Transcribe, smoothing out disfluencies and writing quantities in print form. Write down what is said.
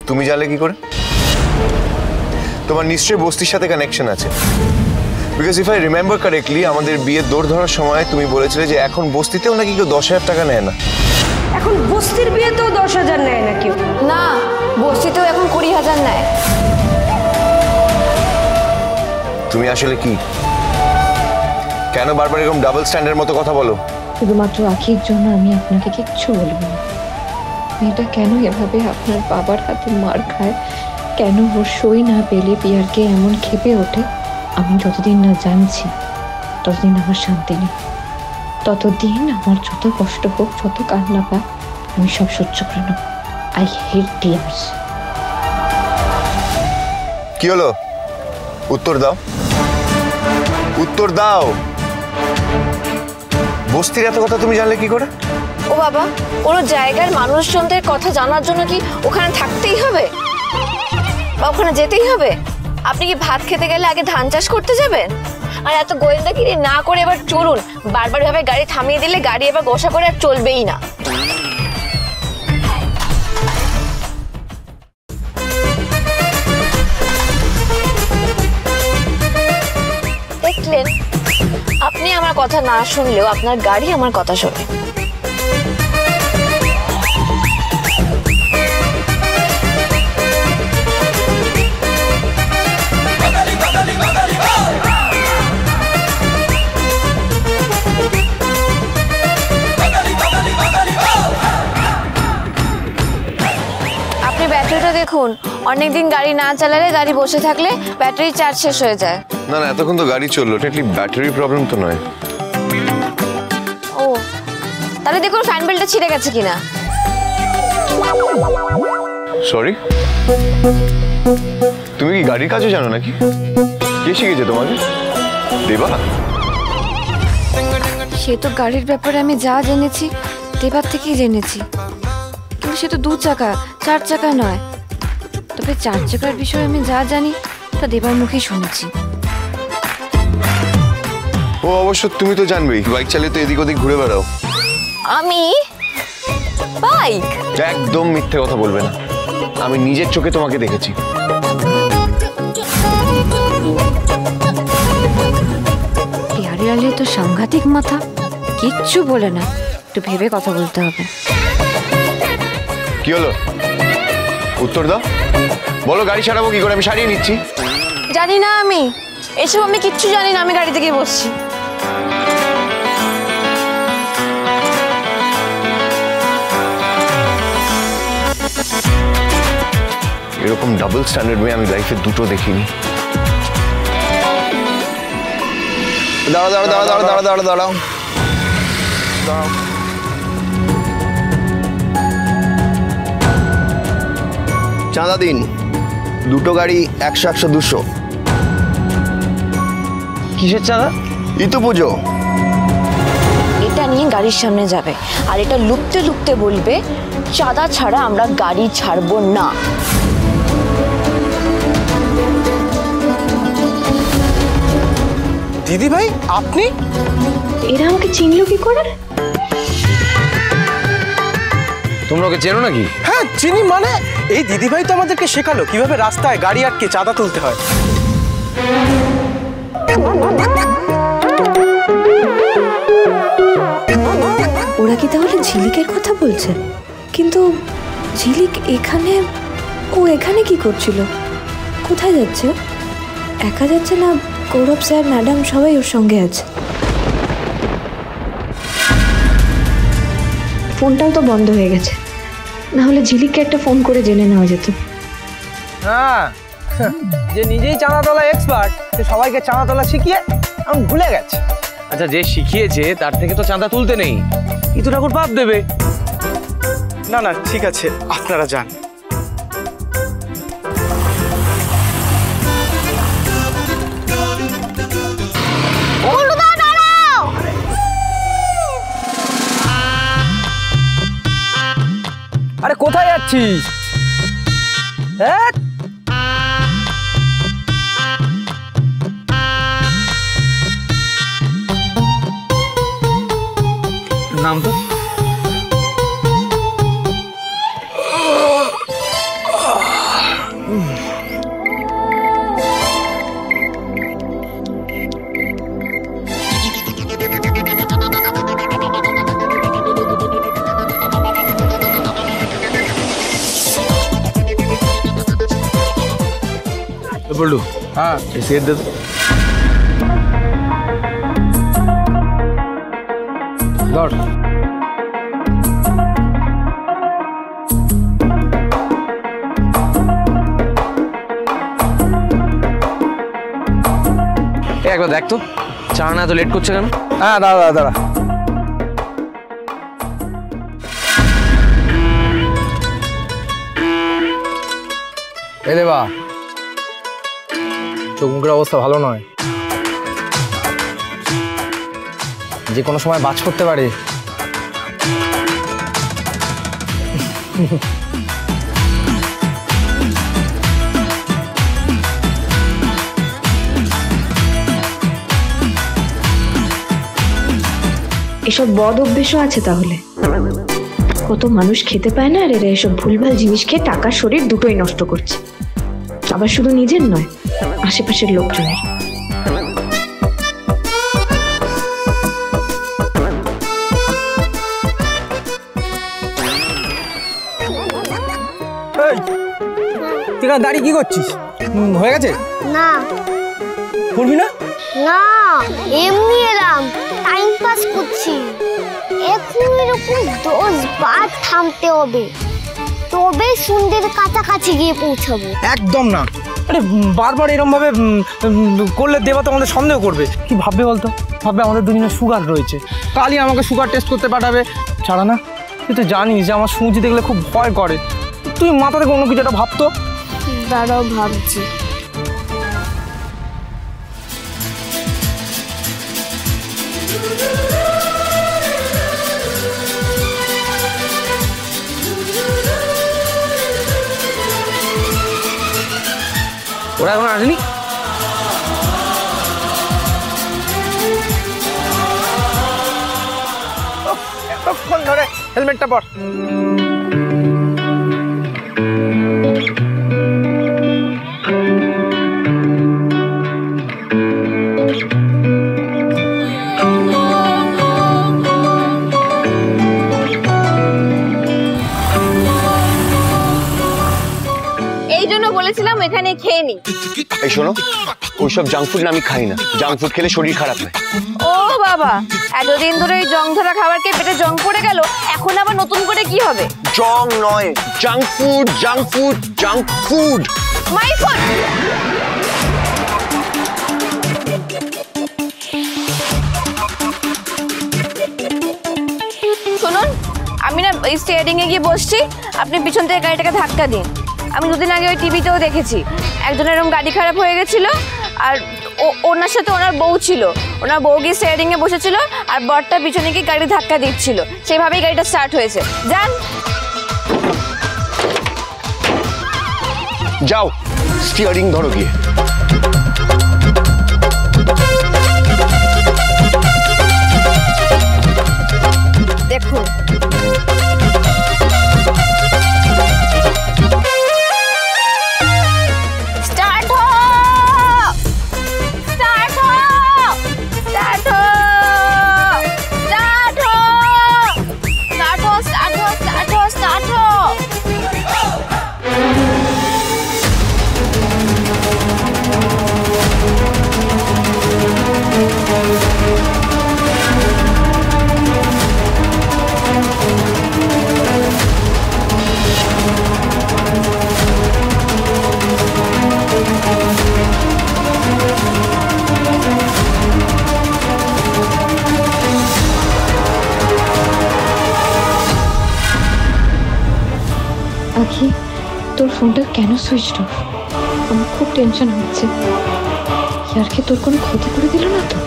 তুমি জানলে কি করে? তোমার নিশ্চয়ই বস্তির সাথে কানেকশন আছে। Because if I remember correctly আমাদের বিয়ের দৌড় ধরার সময় তুমি বলেছিলে যে এখন বস্তিতেও নাকি কেউ 10,000 টাকা নেয় না। এখন বস্তির বিয়েতেও 10,000 নেয় না কেউ? না, বস্তিতেও এখন 20,000 নেয়। তুমি আসলে কি, কেন বারবার এরকম ডাবল স্ট্যান্ডার্ডের মতো কথা বলো? শুধুমাত্র আখির জন্য আমি আপনাকে কিচ্ছু বলবো না। মেয়েটা কেন এভাবে আপনার বাবার হাতে মার খায়, কেন ওর সই না পেলে পিয়ারকে এমন ক্ষেপে ওঠে, আমি যতদিন না জানছি ততদিন আমার শান্তি নেই। ততদিন আমার যত কষ্ট হোক, যত কান্না পাক, আমি সব সহ্য করে নেব। I hate tears. কি হলো? উত্তর দাও, উত্তর দাও। বস্তির এত কথা তুমি জানলে কি করে? ও বাবা, কোনো জায়গার মানুষজনদের কথা জানার জন্য কি ওখানে থাকতেই হবে বা ওখানে যেতেই হবে? আপনি কি ভাত খেতে গেলে আগে ধান চাষ করতে যাবেন? আর এত গোয়েন্দাগিরি না করে এবার চলুন। বারবার ভাবে গাড়ি থামিয়ে দিলে গাড়ি এবার গোসা করে আর চলবেই না। দেখলেন, আপনি আমার কথা না শুনলেও আপনার গাড়ি আমার কথা শোনে। আপনি ব্যাটারিটা দেখুন, অনেকদিন গাড়ি না চালালে, গাড়ি বসে থাকলে ব্যাটারি চার্জ শেষ হয়ে যায়। না না, এতক্ষণ তো গাড়ি চললো, ব্যাটারি প্রবলেম তো নয়। ও, তাহলে দেখুন ফ্যান বেল্টটা ছিঁড়ে গেছে কিনা। সরি, তুমি কি গাড়ির কাজও জানো নাকি? কে শিখেছে তোমাকে? দেবা? সে তো গাড়ির ব্যাপারে আমি যা জেনেছি দেবার থেকেই জেনেছি, কিন্তু সে তো 2 চাকা, 4 চাকা নয়। তবে 4 চাকার বিষয়ে আমি যা জানি তা দেবার মুখেই শুনেছি। ও অবশ্য তুমি তো জানবেই, বাইক চালিয়ে তো এদিক ওদিক ঘুরে বেড়াও। আমি বাইক? একদম মিথ্যে কথা বলবে না, আমি নিজের চোখে তোমাকে দেখেছি। পিয়ারে আলী তো সাংঘাতিক মাথা, কিচ্ছু বলে না, একটু ভেবে কথা বলতে হবে। কি হলো? উত্তর দাও, বলো গাড়ি ছাড়াবো কি করে? আমি সারিয়ে নিচ্ছি। জানি না, আমি এসব আমি কিচ্ছু জানি না, আমি গাড়িতে গিয়ে বসছি। এরকম ডাবল স্ট্যান্ডার্ড মেয়ে আমি লাইফে দুটো দেখিনি। দাঁড়াও দাঁড়াও দাঁড়াও দাঁড়াও দাঁড়াও দাঁড়াও দাঁড়াও দাঁড়াও। চাঁদা দিন, দুটো গাড়ি 100 100 200। কিসের চাঁদা? ইতো পুজো। এটা নিয়ে গাড়ির সামনে যাবে আর এটা লুকতে লুকতে বলবে, চাঁদা ছাড়া আমরা গাড়ি ছাড়বো না। দিদি ভাই, আপনি? এরা আমাকে চিনলো কি করে? তোমরা ওকে চেনো নাকি? হ্যাঁ চিনি, মানে এই দিদি ভাই তো আমাদেরকে শেখালো কিভাবে রাস্তায় গাড়ি আটকে চাঁদা তুলতে হয়। ওরা কি তাহলে ঝিলিকের কথা বলছে? কিন্তু ঝিলিক এখানে, ও এখানে কি করছিল? কোথায় যাচ্ছে? একা যাচ্ছে না? গৌরব স্যার, ম্যাডাম সবাই ওর সঙ্গে আছে। ফোনটাও তো বন্ধ হয়ে গেছে, না হলে ঝিলিককে একটা ফোন করে জেনে নেওয়া যেত। হ্যাঁ, যে নিজেই চাঁদা তোলা এক্সপার্ট, সে সবাইকে চাঁদা তোলা শিখিয়ে আমি ভুলে গেছে। আচ্ছা, যে শিখিয়েছে তার থেকে তো চাঁদা তুলতে নেই, ইতু ঠাকুর পাপ দেবে। না না ঠিক আছে, আপনারা যান। আরে কোথায় যাচ্ছিস? হ্যাঁ নাম তো বলু, হ্যাঁ সিগারেট দে তো। ধর। একবার দেখ তো চা না এত লেট করছে কেন? হ্যাঁ দাঁড়া দাঁড়া দাঁড়া। এ দেবা, চোখ মুখের অবস্থা ভালো নয়, যে কোনো সময় বাজ করতে পারে। এসব বদ অভ্যেসও আছে তাহলে? কত মানুষ খেতে পায় না, আর এরা এসব ভুলভাল জিনিস খেয়ে টাকা শরীর দুটোই নষ্ট করছে, আবার শুধু নিজের নয়, আশেপাশের লোকজনের। তুই দাঁড়িয়ে কি করছিস? হয়ে গেছে? না করবি না? না, এমনি এলাম, টাইম পাস করছি। এখন এরকম 10 বার থামতে হবে, তবে সন্ধ্যের কাছাকাছি গিয়ে পৌঁছাবো। একদম না। আরে বারবার এরকম ভাবে করলে দেবা তো আমাদের সন্দেহ করবে। কি ভাববে বলতো? ভাববে আমাদের দুজনের সুগার রয়েছে, কালই আমাকে সুগার টেস্ট করতে পাঠাবে। ছাড়া না, তুই তো জানিস যে আমার সুজি দেখলে খুব ভয় করে। তুই মাথা থেকে অন্য কিছু একটা ভাবতো। দাঁড়াও ভাবছি। ওরা এখন আসেনি? এতক্ষণ ধরে হেলমেটটা পর। এই জন্য বলেছিলাম এখানে খেয়ে নি। এই শোনো, ওইসব জাঙ্ক ফুড আমি খাই না, জাঙ্ক ফুড খেলে শরীর খারাপ হয়। ও বাবা, এতদিন ধরে এই জং ধরা খাবার খেয়ে পেটে জং পড়ে গেল, এখন আবার নতুন করে কি হবে? জং নয়, junk food, junk food, junk food. My food. শুনুন, আমি না এই স্টিয়ারিং এ গিয়ে বসছি, আপনি পিছন থেকে গাড়িটাকে ধাক্কা দিন। আমি দুদিন আগে ওই টিভিতেও দেখেছি, একজনের এরকম গাড়ি খারাপ হয়ে গেছিল, আর ওনার সাথে ওনার বউ ছিল। ওনার বউ গিয়ে স্টিয়ারিং এ বসেছিল, আর বরটা পিছনে গিয়ে গাড়ি ধাক্কা দিচ্ছিল, সেইভাবেই গাড়িটা স্টার্ট হয়েছে। যান। যাও, স্টিয়ারিং ধরো গিয়ে। দেখুন, স্টার্ট হো, স্টার্ট হো, স্টার্ট হো, স্টার্ট হো, স্টার্ট হো, স্টার্ট হো, স্টার্ট হো, স্টার্ট হো। আখি, তোর ফোনটা কেন সুইচ অফ? আমার খুব টেনশন হচ্ছে। ইয়ার কি তোর কোনো ক্ষতি করে দিল না তো?